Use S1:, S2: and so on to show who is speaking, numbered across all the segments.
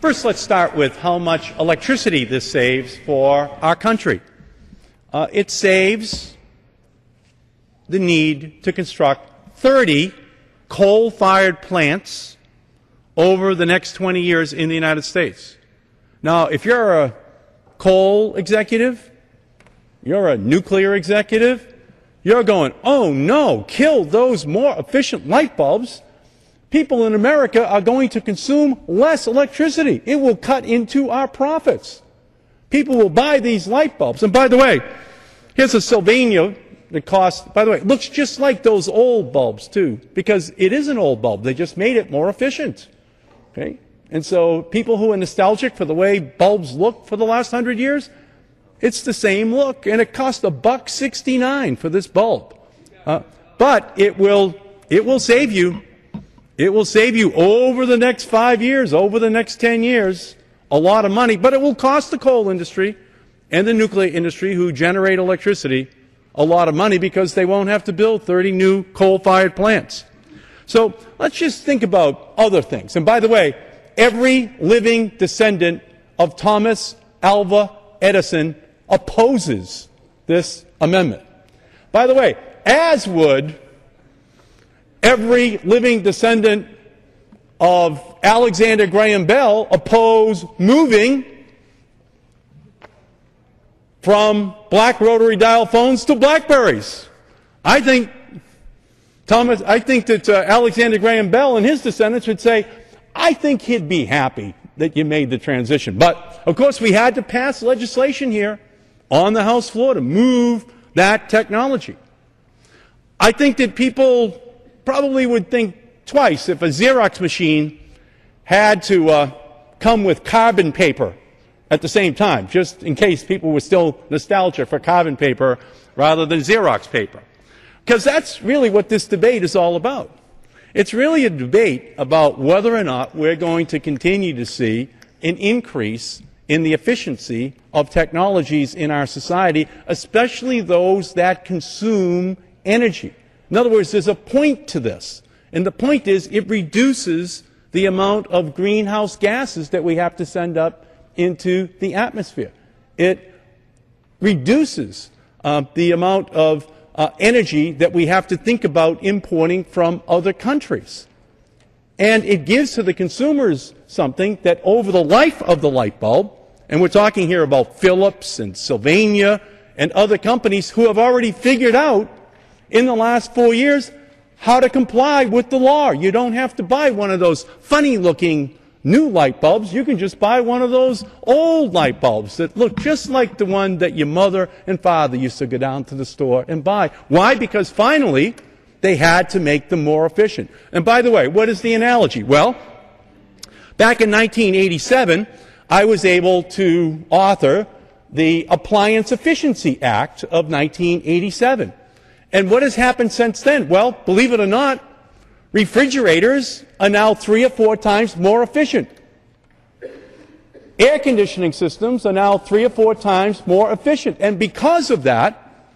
S1: First, let's start with how much electricity this saves for our country. It saves the need to construct 30 coal-fired plants over the next 20 years in the United States. Now, if you're a coal executive, you're a nuclear executive, you're going, oh no, kill those more efficient light bulbs. People in America are going to consume less electricity. It will cut into our profits. People will buy these light bulbs. And by the way, here's a Sylvania that costs, by the way, it looks just like those old bulbs too, because it is an old bulb. They just made it more efficient. Okay? And so people who are nostalgic for the way bulbs look for the last 100 years, it's the same look, and it cost $1.69 for this bulb. But it will save you. It will save you over the next 5 years, over the next 10 years, a lot of money. But it will cost the coal industry and the nuclear industry, who generate electricity, a lot of money, because they won't have to build 30 new coal-fired plants. So let's just think about other things. And by the way, every living descendant of Thomas Alva Edison opposes this amendment. By the way, as would every living descendant of Alexander Graham Bell oppose moving from black rotary dial phones to Blackberries. I think that Alexander Graham Bell and his descendants would say, I think he'd be happy that you made the transition. But, of course, we had to pass legislation here on the House floor to move that technology. I think that people probably would think twice if a Xerox machine had to come with carbon paper at the same time, just in case people were still nostalgic for carbon paper rather than Xerox paper. Because that's really what this debate is all about. It's really a debate about whether or not we're going to continue to see an increase in the efficiency of technologies in our society, especially those that consume energy. In other words, there's a point to this, and the point is it reduces the amount of greenhouse gases that we have to send up into the atmosphere. It reduces the amount of energy that we have to think about importing from other countries. And it gives to the consumers something that over the life of the light bulb, and we're talking here about Philips and Sylvania and other companies who have already figured out in the last 4 years how to comply with the law. You don't have to buy one of those funny-looking new light bulbs. You can just buy one of those old light bulbs that look just like the one that your mother and father used to go down to the store and buy. Why? Because finally they had to make them more efficient. And by the way, what is the analogy? Well, back in 1987, I was able to author the Appliance Efficiency Act of 1987. And what has happened since then? Well, believe it or not, refrigerators are now 3 or 4 times more efficient. Air conditioning systems are now 3 or 4 times more efficient. And because of that,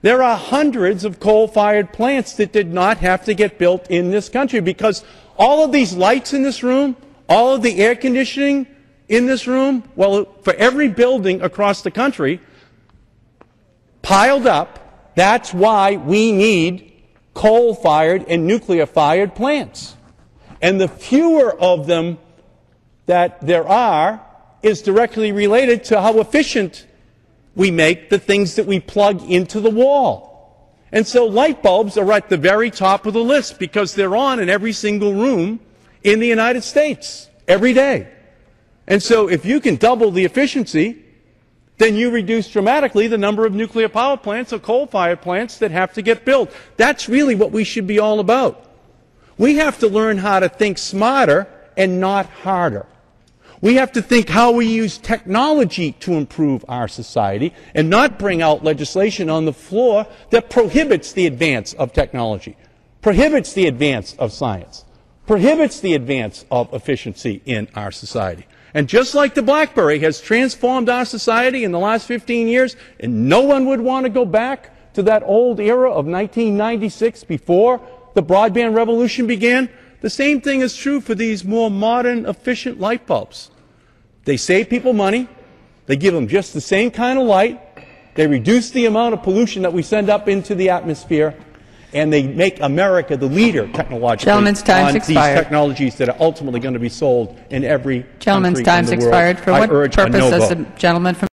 S1: there are hundreds of coal-fired plants that did not have to get built in this country, because all of these lights in this room, all of the air conditioning in this room, well, for every building across the country, piled up, that's why we need coal-fired and nuclear-fired plants. And the fewer of them that there are is directly related to how efficient we make the things that we plug into the wall. And so light bulbs are at the very top of the list because they're on in every single room in the United States every day. And so if you can double the efficiency, then you reduce dramatically the number of nuclear power plants or coal-fired plants that have to get built. That's really what we should be all about. We have to learn how to think smarter and not harder. We have to think how we use technology to improve our society and not bring out legislation on the floor that prohibits the advance of technology, prohibits the advance of science, prohibits the advance of efficiency in our society. And just like the BlackBerry has transformed our society in the last 15 years, and no one would want to go back to that old era of 1996 before the broadband revolution began, The same thing is true for these more modern, efficient light bulbs. They save people money. They give them just the same kind of light. They reduce the amount of pollution that we send up into the atmosphere. And they make America the leader technologically on these technologies that are ultimately going to be sold in every country in the world.
S2: Gentleman's time's expired. For what purpose does the gentleman from